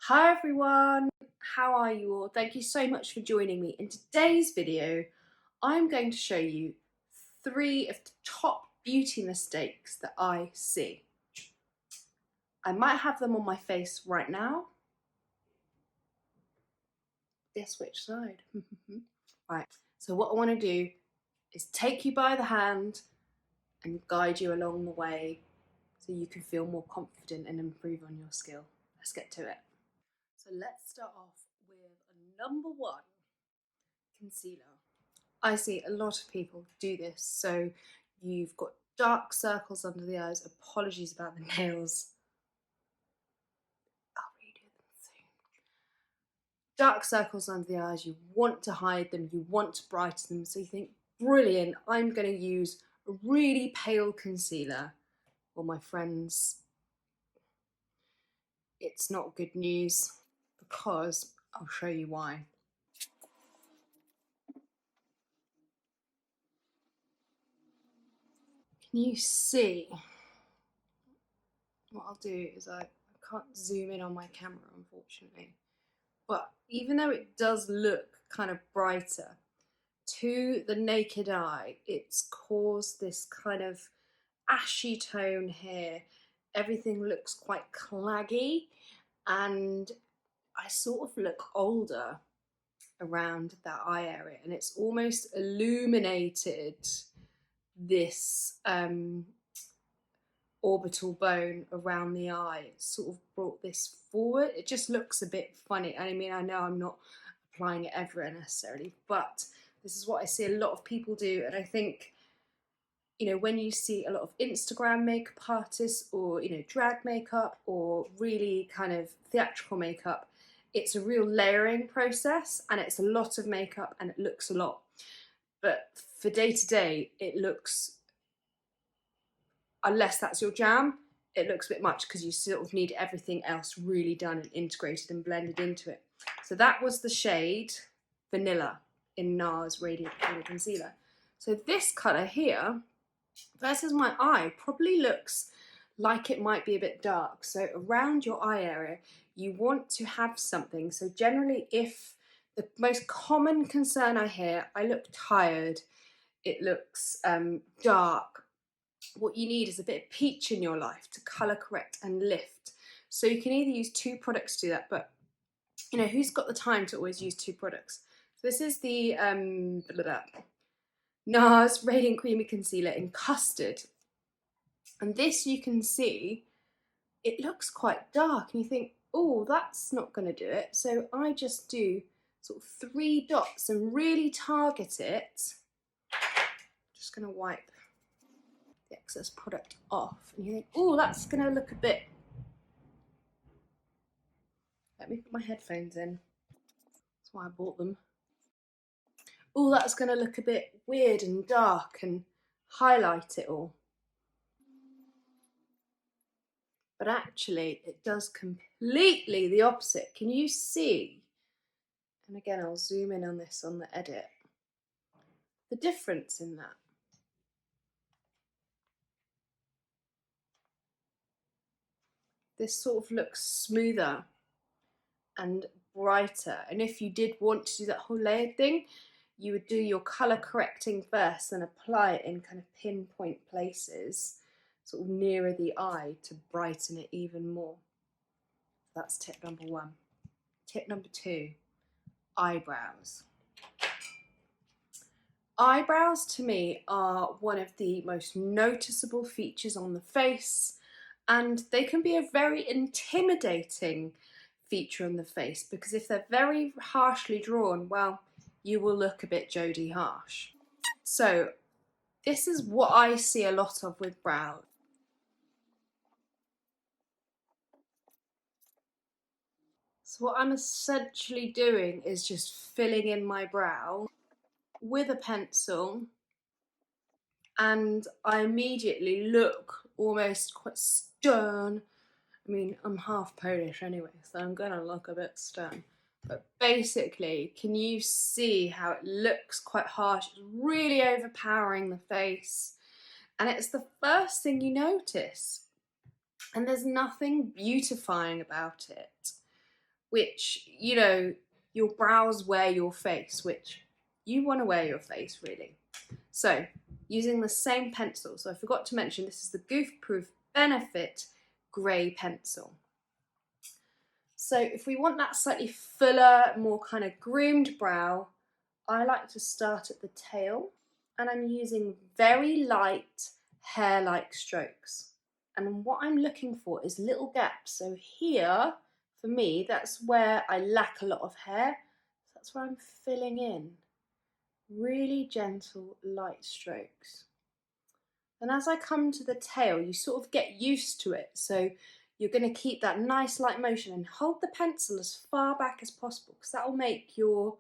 Hi everyone, how are you all? Thank you so much for joining me. In today's video, I'm going to show you 3 of the top beauty mistakes that I see. I might have them on my face right now. Guess which side? Right, so what I want to do is take you by the hand and guide you along the way so you can feel more confident and improve on your skill. Let's get to it. So let's start off with number 1. Concealer. I see a lot of people do this. So you've got dark circles under the eyes. Apologies about the nails. I'll redo them soon. Dark circles under the eyes. You want to hide them. You want to brighten them. So you think, brilliant, I'm going to use a really pale concealer. Well, my friends, it's not good news because I'll show you why. Can you see? What I'll do is I can't zoom in on my camera, unfortunately. But even though it does look kind of brighter, to the naked eye, it's caused this kind of ashy tone here. Everything looks quite claggy, and I sort of look older around that eye area, and it's almost illuminated this orbital bone around the eye. It sort of brought this forward. It just looks a bit funny. I mean, I know I'm not applying it everywhere necessarily, but this is what I see a lot of people do. And I think, you know, when you see a lot of Instagram makeup artists or, you know, drag makeup or really kind of theatrical makeup, it's a real layering process and it's a lot of makeup and it looks a lot. But for day to day, it looks, unless that's your jam, it looks a bit much because you sort of need everything else really done and integrated and blended into it. So that was the shade Vanilla in NARS Radiant Colour Concealer. So this colour here versus my eye probably looks like it might be a bit dark. So around your eye area, you want to have something. So generally, if the most common concern I hear, I look tired, it looks dark, what you need is a bit of peach in your life to colour correct and lift. So you can either use 2 products to do that, but you know, who's got the time to always use 2 products? So this is the NARS Radiant Creamy Concealer in Custard. And this, you can see, it looks quite dark and you think, oh, that's not going to do it. So I just do sort of 3 dots and really target it. Just going to wipe the excess product off. And you think, oh, that's going to look a bit... Let me put my headphones in. That's why I bought them. Oh, that's going to look a bit weird and dark and highlight it all. But actually, it does completely the opposite. Can you see? And again, I'll zoom in on this on the edit. The difference in that. This sort of looks smoother and brighter. And if you did want to do that whole layered thing, you would do your colour correcting first and apply it in kind of pinpoint places, sort of nearer the eye to brighten it even more. That's tip number 1. Tip number 2, eyebrows. Eyebrows to me are one of the most noticeable features on the face, and they can be a very intimidating feature on the face because if they're very harshly drawn, well, you will look a bit Jodie harsh. So this is what I see a lot of with brows. So what I'm essentially doing is just filling in my brow with a pencil, and I immediately look almost quite stern. I mean, I'm half Polish anyway, so I'm gonna look a bit stern. But basically, can you see how it looks quite harsh? It's really overpowering the face. And it's the first thing you notice. And there's nothing beautifying about it. which, you know, your brows wear your face, which you want to wear your face really. So using the same pencil, so I forgot to mention this is the Goof Proof Benefit Grey Pencil. So if we want that slightly fuller, more kind of groomed brow, I like to start at the tail, and I'm using very light hair-like strokes. And what I'm looking for is little gaps. So here, for me, that's where I lack a lot of hair. That's where I'm filling in. Really gentle, light strokes. And as I come to the tail, you sort of get used to it. So you're going to keep that nice light motion and hold the pencil as far back as possible, because that will make your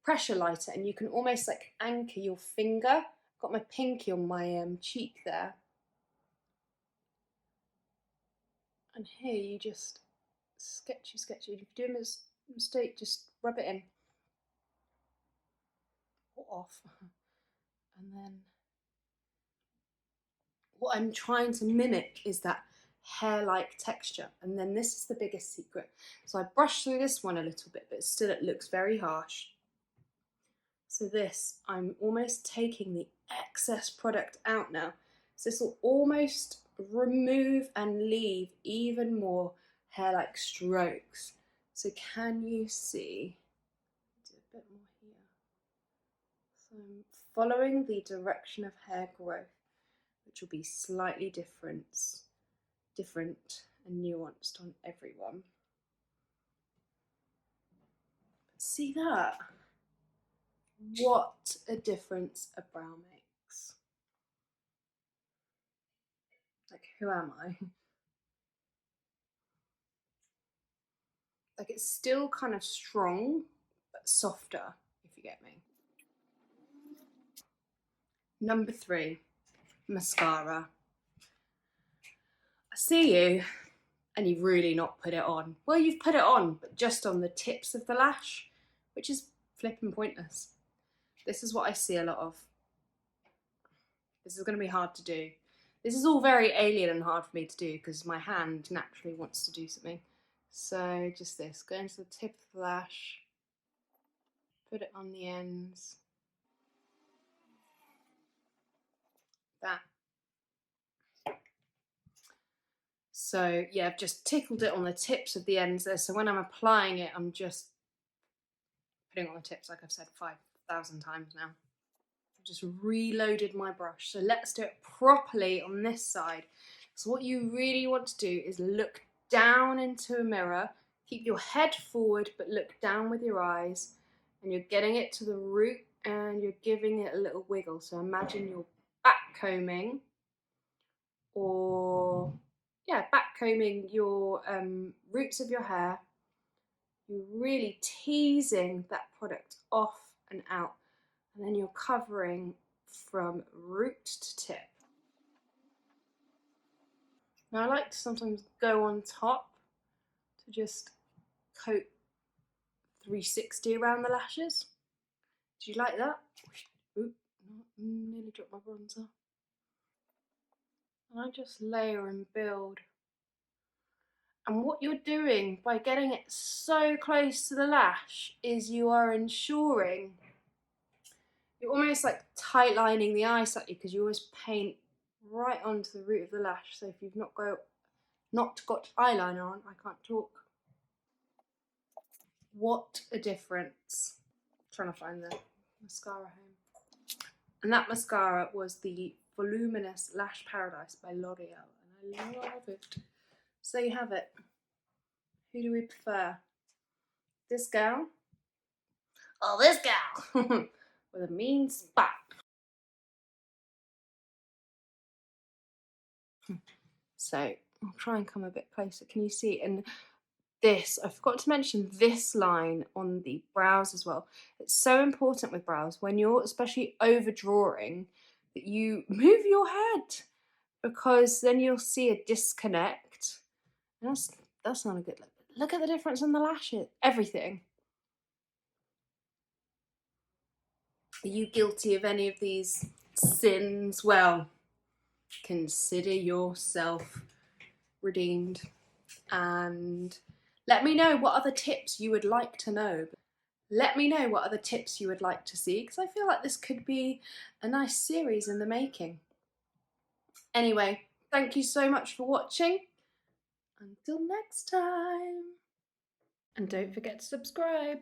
pressure lighter, and you can almost like anchor your finger. I've got my pinky on my cheek there. And here you just sketchy. If you're doing a mistake, just rub it in. Or off. And then what I'm trying to mimic is that hair-like texture. And then this is the biggest secret. So I brush through this one a little bit, but still it looks very harsh. So this, I'm almost taking the excess product out now. So this will almost remove and leave even more hair-like strokes. So can you see? Do a bit more here. So I'm following the direction of hair growth, which will be slightly different and nuanced on everyone. But see that? What a difference a brow makes. Like, who am I? Like, it's still kind of strong, but softer, if you get me. Number 3, mascara. I see you, and you've really not put it on. Well, you've put it on, but just on the tips of the lash, which is flipping pointless. This is what I see a lot of. This is going to be hard to do. This is all very alien and hard for me to do because my hand naturally wants to do something. So just this, go into the tip of the lash, put it on the ends. That. So yeah, I've just tickled it on the tips of the ends there. So when I'm applying it, I'm just putting it on the tips, like I've said 5,000 times now. I've just reloaded my brush. So let's do it properly on this side. So what you really want to do is look down into a mirror, keep your head forward, but look down with your eyes, and you're getting it to the root and you're giving it a little wiggle. So imagine you're backcombing, or yeah, backcombing your roots of your hair. You're really teasing that product off and out, and then you're covering from root to tip. Now I like to sometimes go on top to just coat 360 around the lashes. Do you like that? Oop, nearly dropped my bronzer. And I just layer and build. And what you're doing by getting it so close to the lash is you are ensuring, you're almost like tight lining the eye slightly, because you always paint right onto the root of the lash. So if you've not got eyeliner on, I can't talk. What a difference. I'm trying to find the mascara home. And that mascara was the Voluminous Lash Paradise by L'Oreal, and I love it. So you have it. Who do we prefer? This girl? Oh, this gal! With a mean spot. So I'll try and come a bit closer. Can you see? And this, I forgot to mention this line on the brows as well. It's so important with brows when you're especially overdrawing that you move your head, because then you'll see a disconnect. And that's not a good look. Look at the difference in the lashes, everything. Are you guilty of any of these sins? Well, consider yourself redeemed. And Let me know what other tips you would like to know. Let me know what other tips you would like to see, because I feel like this could be a nice series in the making. Anyway, thank you so much for watching. Until next time. And don't forget to subscribe.